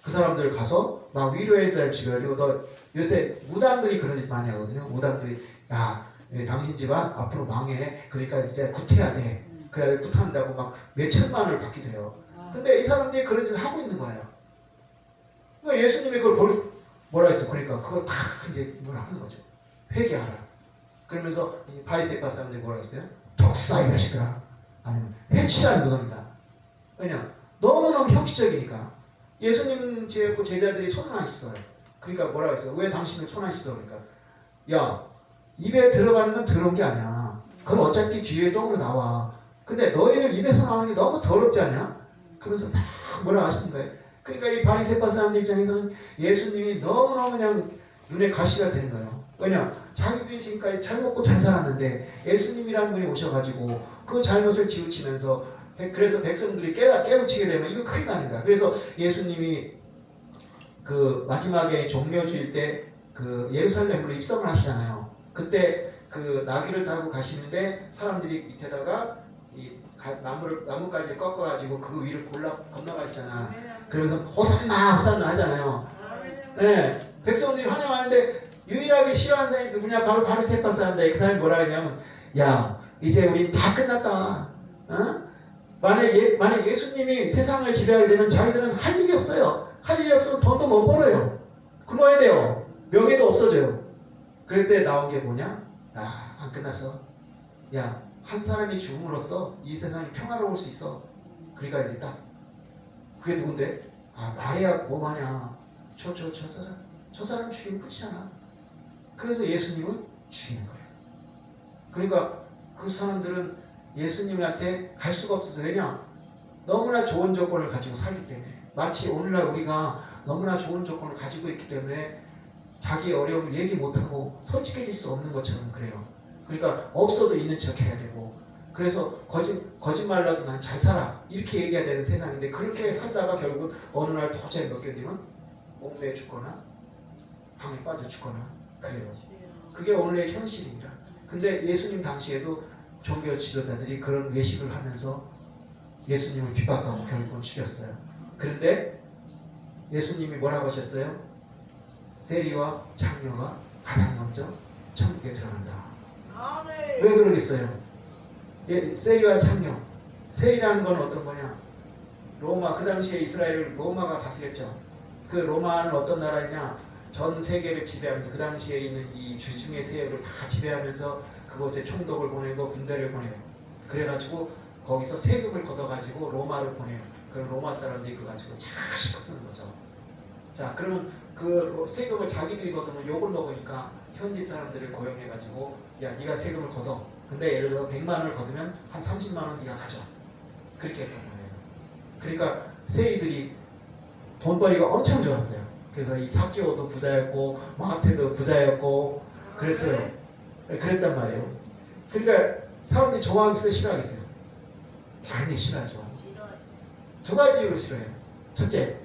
그 사람들 가서 나 위로해야 될 집에 그리고 너 요새 무당들이 그런 짓 많이 하거든요. 무당들이 야 당신 집안 앞으로 망해. 그러니까 이제 굿해야 돼. 그래야 굿한다고 막 몇천만 원을 받게 돼요. 근데 이 사람들이 그런 짓을 하고 있는 거예요. 그러니까 예수님이 그걸 뭐라 했어? 그러니까 그걸 다 이제 뭐라 하는 거죠. 회개하라. 그러면서 이 바리새파 사람들이 뭐라 했어요? 독사이 자식들아. 아니면 회치라는 놈이다. 왜냐? 너무너무 형식적이니까. 예수님 제자들이 손 안 씻어요. 그러니까 뭐라 했어? 왜 당신은 손 안 씻어? 그러니까 야 입에 들어가는 건 더러운 게 아니야. 그건 어차피 뒤에 똥으로 나와. 근데 너희들 입에서 나오는 게 너무 더럽지 않냐? 그러면서 막 뭐라 하시는 거예요. 그러니까 이 바리새파 사람들 입장에서는 예수님이 너무너무 그냥 눈에 가시가 되는 거예요. 왜냐? 자기들이 지금까지 잘 먹고 잘 살았는데 예수님이라는 분이 오셔가지고 그 잘못을 치우치면서 그래서 백성들이 깨우치게 되면 이거 큰일 나는 거야. 그래서 예수님이 그 마지막에 종려주일 때 그 예루살렘으로 입성을 하시잖아요. 그때 그 나귀를 타고 가시는데 사람들이 밑에다가 이 나뭇가지를 꺾어가지고 그 위를 건너가시잖아. 그러면서 호산나 호산나 하잖아요. 네, 백성들이 환영하는데 유일하게 싫어하는 사람이 누구냐? 바로 바리새파 사람들. 그 사람이 뭐라 하냐면 야 이제 우리 다 끝났다. 만약 예수님이 세상을 지배하게 되면 자기들은 할 일이 없어요. 할 일이 없으면 돈도 못 벌어요. 굶어야 돼요. 명예도 없어져요. 그럴 때 나온 게 뭐냐? 안 끝났어. 야, 한 사람이 죽음으로써 이 세상이 평화로울 수 있어. 그러니까 이제 딱 그게 누군데? 말해야 뭐하냐? 저 사람 죽이면 끝이잖아. 그래서 예수님을 죽이는 거예요. 그러니까 그 사람들은 예수님한테 갈 수가 없어서 왜냐? 너무나 좋은 조건을 가지고 살기 때문에 마치 오늘날 우리가 너무나 좋은 조건을 가지고 있기 때문에 자기의 어려움을 얘기 못하고 솔직해질 수 없는 것처럼 그래요. 그러니까 없어도 있는 척 해야 되고 그래서 거짓말로도 난 잘 살아 이렇게 얘기해야 되는 세상인데 그렇게 살다가 결국은 어느 날 도저히 못 견디면 옥매에 죽거나 방에 빠져 죽거나 그래요. 그게 오늘의 현실입니다. 근데 예수님 당시에도 종교 지도자들이 그런 외식을 하면서 예수님을 핍박하고 결국은 죽였어요. 그런데 예수님이 뭐라고 하셨어요? 세리와 장녀가 가장 먼저 천국에 들어간다. 왜 그러겠어요? 세리와 장녀. 세리라는 건 어떤 거냐? 로마, 그 당시에 이스라엘을 로마가 다스렸죠. 그 로마는 어떤 나라냐? 전 세계를 지배하면서 그 당시에 있는 이 주중의 세력을 다 지배하면서 그곳에 총독을 보내고 군대를 보내요. 그래가지고 거기서 세금을 걷어가지고 로마를 보내요. 그럼 로마 사람들이 그거 가지고 자식 쓰는 거죠. 자, 그러면 그 세금을 자기들이 걷으면 욕을 먹으니까 현지 사람들을 고용해가지고 야, 네가 세금을 걷어. 근데 예를 들어 100만 원을 걷으면 한 30만 원 네가 가져. 그렇게 했던 거예요. 그러니까 세리들이 돈벌이가 엄청 좋았어요. 그래서 이 삭개오도 부자였고 마태도 부자였고 그랬어요. 그랬단 말이에요. 그러니까 사람들이 좋아하겠어요? 싫어하겠어요? 당연히 싫어하죠. 두 가지 이유로 싫어해요. 첫째,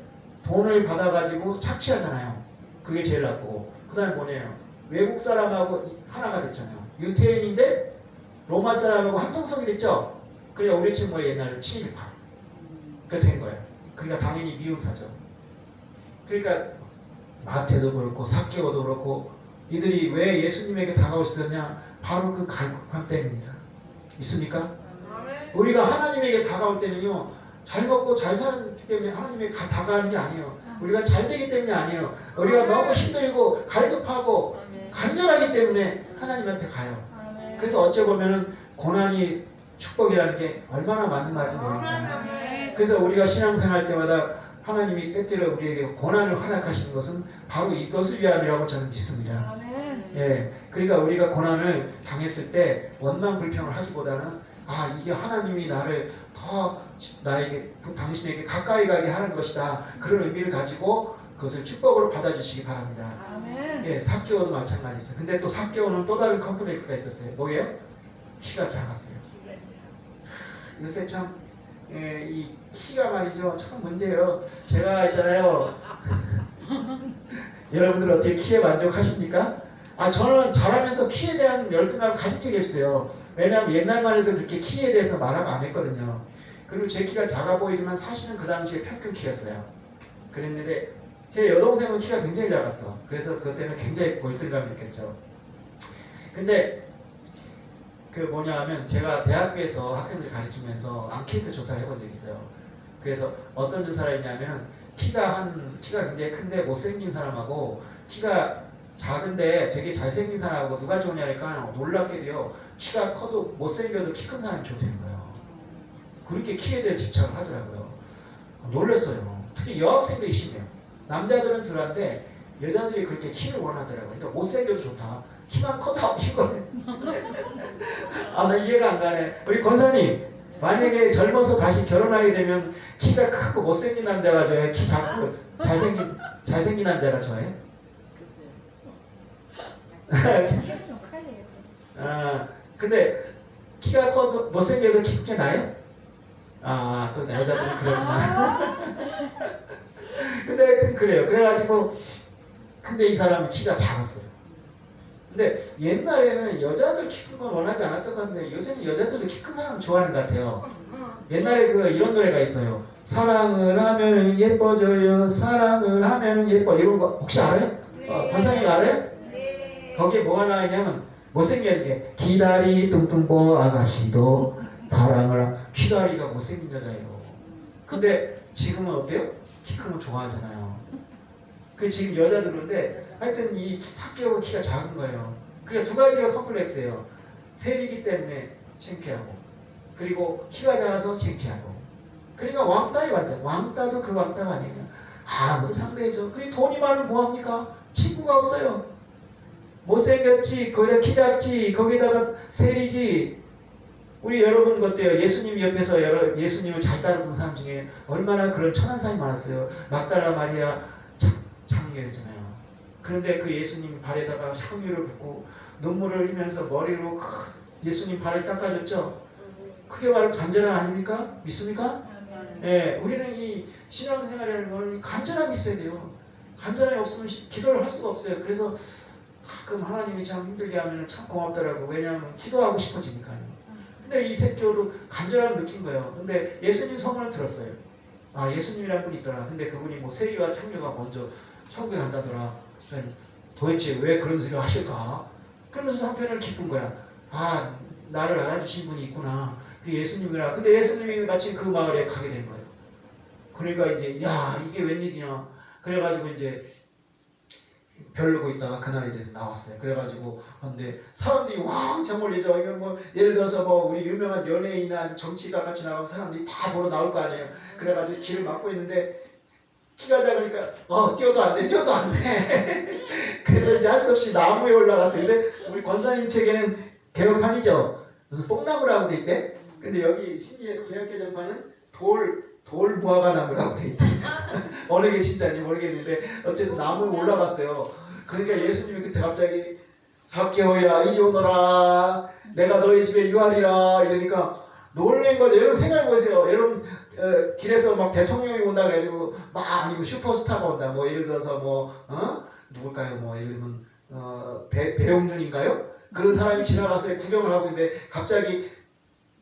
돈을 받아가지고 착취하잖아요. 그게 제일 나쁘고 그 다음에 뭐냐면 외국 사람하고 하나가 됐잖아요. 유태인인데 로마 사람하고 한통속이 됐죠. 그러니까 우리 친구가 옛날에 친일파 그렇게 된 거예요. 그러니까 당연히 미움사죠. 그러니까 마태도 그렇고 삭개오도 그렇고 이들이 왜 예수님에게 다가올 수 있었냐? 바로 그 갈급함 때문입니다. 있습니까? 우리가 하나님에게 다가올 때는요 잘 먹고 잘 사는 때문에 하나님이 다가가는 게 아니에요. 우리가 잘 되기 때문에 아니에요. 우리가 너무 힘들고 갈급하고 간절하기 때문에 하나님한테 가요. 그래서 어찌 보면은 고난이 축복이라는 게 얼마나 맞는 말인지 모릅니다. 그래서 우리가 신앙생활 때마다 하나님이 때때로 우리에게 고난을 허락하시는 것은 바로 이것을 위함이라고 저는 믿습니다. 예, 그러니까 우리가 고난을 당했을 때 원망 불평을 하기보다는 아 이게 하나님이 나를 더 나에게 당신에게 가까이 가게 하는 것이다 그런 의미를 가지고 그것을 축복으로 받아주시기 바랍니다. 예, 삭개오도 마찬가지였어요. 근데 또 삭개오는 또 다른 컴플렉스가 있었어요. 뭐예요? 키가 작았어요. 요새 참 이 키가 말이죠 참 문제예요. 제가 있잖아요. 여러분들 어떻게 키에 만족하십니까? 아 저는 자라면서 키에 대한 열등감을 가진 적이 없어요. 왜냐하면 옛날만 해도 그렇게 키에 대해서 말하고 안 했거든요. 그리고 제 키가 작아 보이지만 사실은 그 당시에 평균 키였어요. 그랬는데 제 여동생은 키가 굉장히 작았어. 그래서 그것 때문에 굉장히 열등감을 느꼈죠. 근데 그 뭐냐 하면 제가 대학교에서 학생들 가르치면서 앙케이트 조사를 해본 적이 있어요. 그래서 어떤 조사를 했냐면 키가 굉장히 큰데 못생긴 사람하고 키가 작은데 되게 잘생긴 사람하고 누가 좋냐니까 놀랍게도요 키가 커도 못생겨도 키 큰 사람이 좋다는 거예요. 그렇게 키에 대해 집착을 하더라고요. 놀랐어요. 특히 여학생들이 심해요. 남자들은 덜한데 여자들이 그렇게 키를 원하더라고요. 그러니까 못생겨도 좋다. 키만 커도 이거 아 나 이해가 안 가네. 우리 권사님 만약에 젊어서 다시 결혼하게 되면 키가 크고 못생긴 남자가 좋아요? 키 작고 잘생긴 남자가 좋아요? 아 근데 키가 커도 못생겨도 키 크게 나요? 아 또 여자들은 그렇구나. 근데 하여튼 그래요. 그래가지고 근데 이 사람은 키가 작았어요. 근데 옛날에는 여자들 키 큰 건 원하지 않았던 것 같은데 요새는 여자들도 키 큰 사람 좋아하는 것 같아요. 옛날에 이런 노래가 있어요. 사랑을 하면은 예뻐져요. 사랑을 하면은 예뻐. 이런 거 혹시 알아요? 권사님 알아요? 네. 거기에 뭐가 나와있냐면 못생긴 게 기다리 뚱뚱보 아가씨도 사랑을 기다리가 못생긴 여자예요. 근데 지금은 어때요? 키 큰 거 좋아하잖아요. 그 지금 여자들 그런데 하여튼 이 삭개오가 키가 작은 거예요. 그러니까 두 가지가 컴플렉스예요. 세리기 때문에 창피하고 그리고 키가 작아서 창피하고 그러니까 왕따에 완전 왕따도 그 왕따가 아니에요. 아무도 상대해줘. 그리고 돈이 많으면 뭐합니까? 친구가 없어요. 못생겼지 거기다 키 작지 거기다가 세리지. 우리 여러분 어때요? 예수님 옆에서 예수님을 잘 따르던 사람 중에 얼마나 그런 천한 사람이 많았어요. 막달라 마리아 창녀였잖아요. 그런데 그 예수님 발에다가 향유를 붓고 눈물을 흘리면서 머리로 예수님 발을 닦아줬죠. 그게 바로 간절함 아닙니까? 믿습니까? 예, 우리는 이 신앙생활이라는 거는 간절함이 있어야 돼요. 간절함이 없으면 기도를 할 수가 없어요. 그래서 가끔 하나님이 참 힘들게 하면 참 고맙더라고. 왜냐하면 기도하고 싶어지니까요. 근데 이 새끼도 간절함을 느낀 거예요. 근데 예수님 소문을 들었어요. 아 예수님이라는 분이 있더라. 근데 그분이 뭐 세리와 창녀가 먼저 천국에 간다더라. 도대체 왜 그런 소리를 하실까? 그러면서 한편으로 기쁜 거야. 아 나를 알아주신 분이 있구나. 그 예수님이라. 근데 예수님이 마침 그 마을에 가게 된 거예요. 그러니까 이제 야 이게 웬일이냐. 그래가지고 이제 별르고 있다가 그날이 돼서 나왔어요. 그래가지고 근데 사람들이 왕창 몰리죠. 이거 뭐 예를 들어서 뭐 우리 유명한 연예인이나 정치가 같이 나가면 사람들이 다 보러 나올 거 아니에요. 그래가지고 길을 막고 있는데 키가 작으니까 뛰어도 안 돼. 그래서 이제 할 수 없이 나무에 올라갔어요. 근데 우리 권사님 책에는 개혁판이죠. 무슨 뽕나무라고 돼 있대. 근데 여기 신기해 개혁개정판은 돌 무화과 나무라고 돼 있대. 어느 게 진짜인지 모르겠는데 어쨌든 나무에 올라갔어요. 그러니까 예수님이 그때 갑자기 삭개오야 이리 오너라 내가 너희 집에 유하리라 이러니까 놀란 거죠. 여러분 생각해보세요. 여러분 길에서 막 대통령이 온다 그래가지고 막 아니면 슈퍼스타가 온다. 뭐 예를 들어서 뭐 누굴까요? 뭐 예를 들면 배용준인가요? 그런 사람이 지나가서 구경을 하고 있는데 갑자기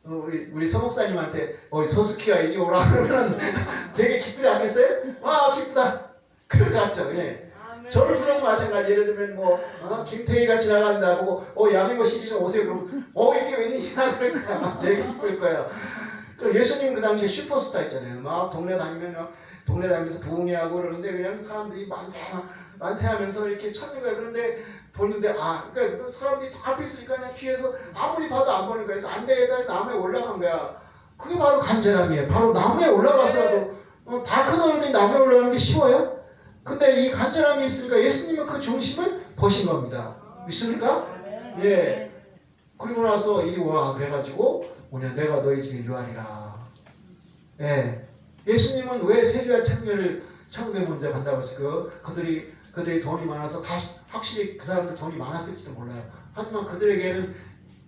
우리 서목사님한테 서숙희야 이리 오라 그러면 되게 기쁘지 않겠어요? 와 기쁘다 그럴 것 같죠. 예. 저를 불러도 마찬가지. 예를 들면 뭐 김태희가 지나간다 보고 양희모 씨 좀 오세요 그러면 이게 웬일이야 그럴 거야. 되게 기쁠 거예요. 그 예수님 그 당시에 슈퍼스타 있잖아요. 막 동네 다니면서 부흥회하고 그러는데 그냥 사람들이 만세하면서 이렇게 찾는 거예요. 그런데 보는데 그러니까 사람들이 다 앞에 있으니까 그냥 뒤에서 아무리 봐도 안 보는 거야. 그래서 안대에다 나무에 올라간 거야. 그게 바로 간절함이에요. 바로 나무에 올라가서라도 다 큰 어른이 나무에 올라가는 게 쉬워요? 근데 이 간절함이 있으니까 예수님은 그 중심을 보신 겁니다. 믿습니까? 예. 그리고 나서 이리 와 그래가지고 뭐냐 내가 너희 집에 유하리라. 예. 예수님은 왜 세리와 청년을 천국에 먼저 간다고 했을까요? 그들이 돈이 많아서 확실히 그 사람들 돈이 많았을지도 몰라요. 하지만 그들에게는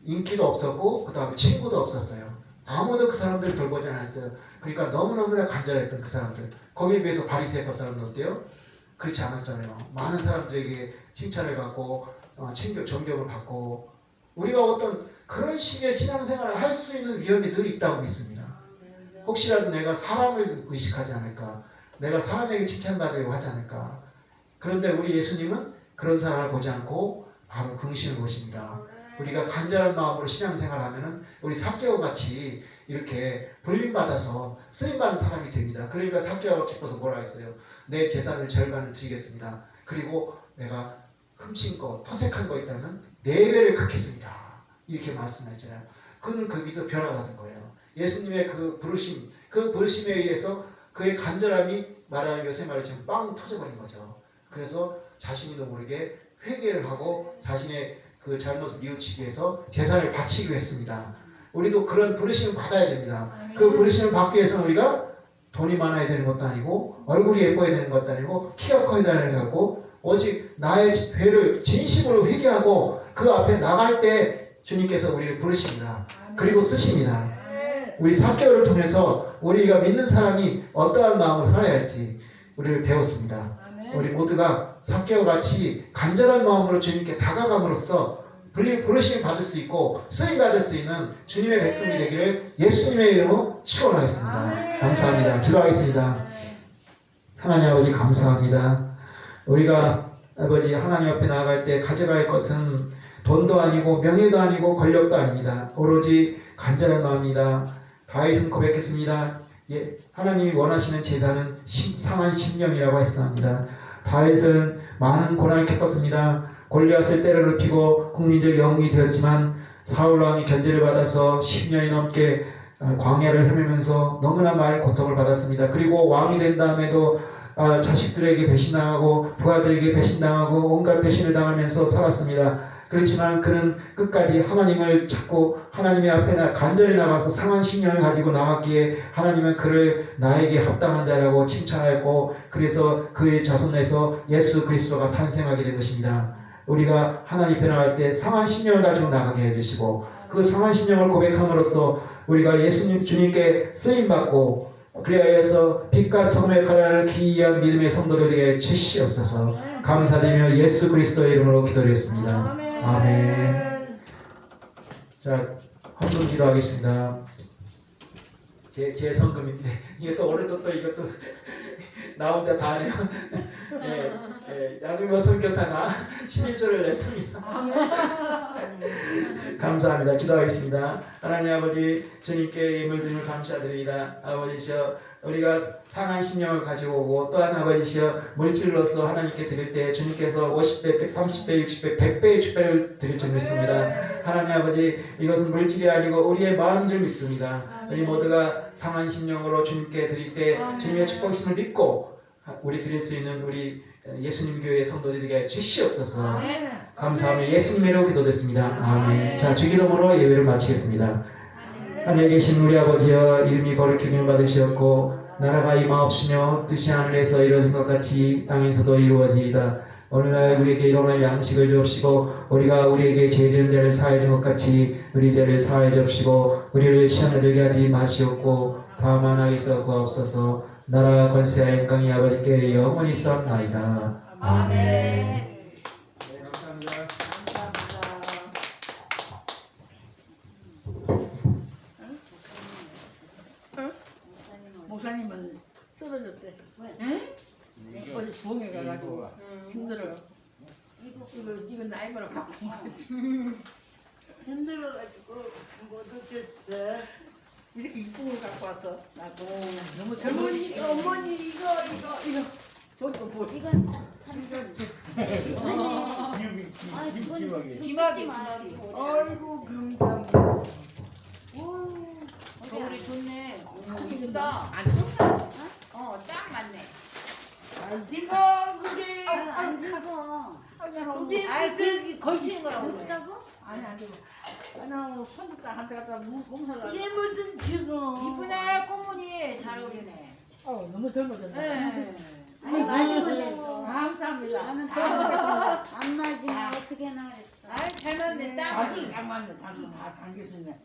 인기도 없었고 그 다음에 친구도 없었어요. 아무도 그 사람들을 돌보지 않았어요. 그러니까 너무너무나 간절했던 그 사람들. 거기에 비해서 바리새파 사람들 어때요? 그렇지 않았잖아요. 많은 사람들에게 칭찬을 받고 존경을 받고 우리가 어떤 그런 식의 신앙생활을 할 수 있는 위험이 늘 있다고 믿습니다. 혹시라도 내가 사람을 의식하지 않을까? 내가 사람에게 칭찬받으려고 하지 않을까? 그런데 우리 예수님은 그런 사람을 보지 않고 바로 긍심을 보십니다. 우리가 간절한 마음으로 신앙생활하면은 우리 삭개오 같이 이렇게 불림받아서 쓰임받는 사람이 됩니다. 그러니까 삭개오가 기뻐서 뭐라 했어요? 내 재산을 절반을 드리겠습니다. 그리고 내가 훔친 거, 토색한 거 있다면 4배를 갚겠습니다. 이렇게 말씀했잖아요. 그는 거기서 변화받은 거예요. 예수님의 그 부르심에 의해서 그의 간절함이 말하는 요새 말처럼 빵 터져버린 거죠. 그래서 자신도 모르게 회개를 하고 자신의 그 잘못을 뉘우치기 위해서 재산을 바치기로 했습니다. 우리도 그런 부르심을 받아야 됩니다. 그 부르심을 받기 위해서는 우리가 돈이 많아야 되는 것도 아니고 얼굴이 예뻐야 되는 것도 아니고 키가 커야 되는 것도 아니고 오직 나의 죄를 진심으로 회개하고 그 앞에 나갈 때 주님께서 우리를 부르십니다. 그리고 쓰십니다. 우리 삭개오를 통해서 우리가 믿는 사람이 어떠한 마음으로 살아야 할지 우리를 배웠습니다. 우리 모두가 삭개오 같이 간절한 마음으로 주님께 다가감으로써 부르심을 받을 수 있고 쓰임 받을 수 있는 주님의 백성이 되기를 예수님의 이름으로 축원하겠습니다. 감사합니다. 기도하겠습니다. 하나님 아버지 감사합니다. 우리가 아버지 하나님 앞에 나아갈 때 가져갈 것은 돈도 아니고 명예도 아니고 권력도 아닙니다. 오로지 간절한 마음이다. 다윗은 고백했습니다. 하나님이 원하시는 제사는 상한 심령이라고 했습니다. 다윗은 많은 고난을 겪었습니다. 골리앗을 때려 눕히고 국민적 영웅이 되었지만 사울 왕이 견제를 받아서 10년이 넘게 광야를 헤매면서 너무나 많은 고통을 받았습니다. 그리고 왕이 된 다음에도 자식들에게 배신당하고 부하들에게 배신당하고 온갖 배신을 당하면서 살았습니다. 그렇지만 그는 끝까지 하나님을 찾고 하나님의 앞에 간절히 나가서 상한 심령을 가지고 나왔기에 하나님은 그를 나에게 합당한 자라고 칭찬하였고 그래서 그의 자손에서 예수 그리스도가 탄생하게 된 것입니다. 우리가 하나님 앞에 나갈 때 상한 심령을 가지고 나가게 해주시고 그 상한 심령을 고백함으로써 우리가 예수님 주님께 쓰임받고 그리하여서 빛과 성령의 가라를 기이한 믿음의 성도들에게 주시옵소서. 감사드리며 예수 그리스도의 이름으로 기도드렸습니다. 아멘. 자, 한 분 기도하겠습니다. 제 성금인데 이게 또 오늘도 또 이것도 나 혼자 다 하네요. 양규모 선교사가 11조를 냈습니다. 감사합니다. 기도하겠습니다. 하나님 아버지 주님께 예물 드림을 감사드립니다. 아버지시여 우리가 상한 심령을 가지고 오고 또한 아버지시여 물질로서 하나님께 드릴 때 주님께서 50배, 30배, 60배, 100배의 축배를 드릴 줄 믿습니다. 하나님 아버지 이것은 물질이 아니고 우리의 마음인 줄 믿습니다. 우리 모두가 상한 심령으로 주님께 드릴 때 주님의 축복이심을 믿고 우리 드릴 수 있는 우리 예수님 교회의 성도들에게 주시옵소서. 감사하며 예수님의 이름으로 기도됐습니다. 아멘. 자, 주기도문으로 예배를 마치겠습니다. 하늘에 계신 우리 아버지여 이름이 거룩히 받으시었고 나라가 임하옵시며 뜻이 하늘에서 이루어진 것 같이 땅에서도 이루어지이다. 오늘날 우리에게 일용할 양식을 주옵시고 우리가 우리에게 죄 지은 자를 사하여 준 것 같이 우리 죄를 사하여 주옵시고 우리를 시험에 들게 하지 마시옵고 다만 악에서 구하옵소서. 나라 권세와 영광이 아버지께 영원히 있사옵나이다. 아멘. 네, 감사합니다. 목사님은 쓰러졌대. 응? 어제 부흥회 가가지고 힘들어. 이거 나이바로 갖고 온 거지. 힘들어가지고 못 어쨌어. 이렇게 이쁜 걸 갖고 왔어. 나고 너무 젊은이. 어머니 이거 저거 뭐? 이건 삼선. 아 이건 기막이, 마지. 아이고 금감. 겨울이 좋네. 이쁘다. 안 좋다. 딱 맞네. 네가 그게 안 죽어. 그게 그렇게 걸치는 거야 오늘. 죽다고? 아니 안 되고. 나 손도 한테 갖다 몸살나. 이게 무슨 죽어. 이쁘네 꽃무늬 잘 어울리네. 너무 젊어졌네. 네. 아니 맞으면 감사합니다. 나는 잘 먹겠습니다. 안 맞으면 어떻게 나랬어. 아이 잘 맞네 딱. 자주 잘 맞네. 자주 다 당길 수 있네.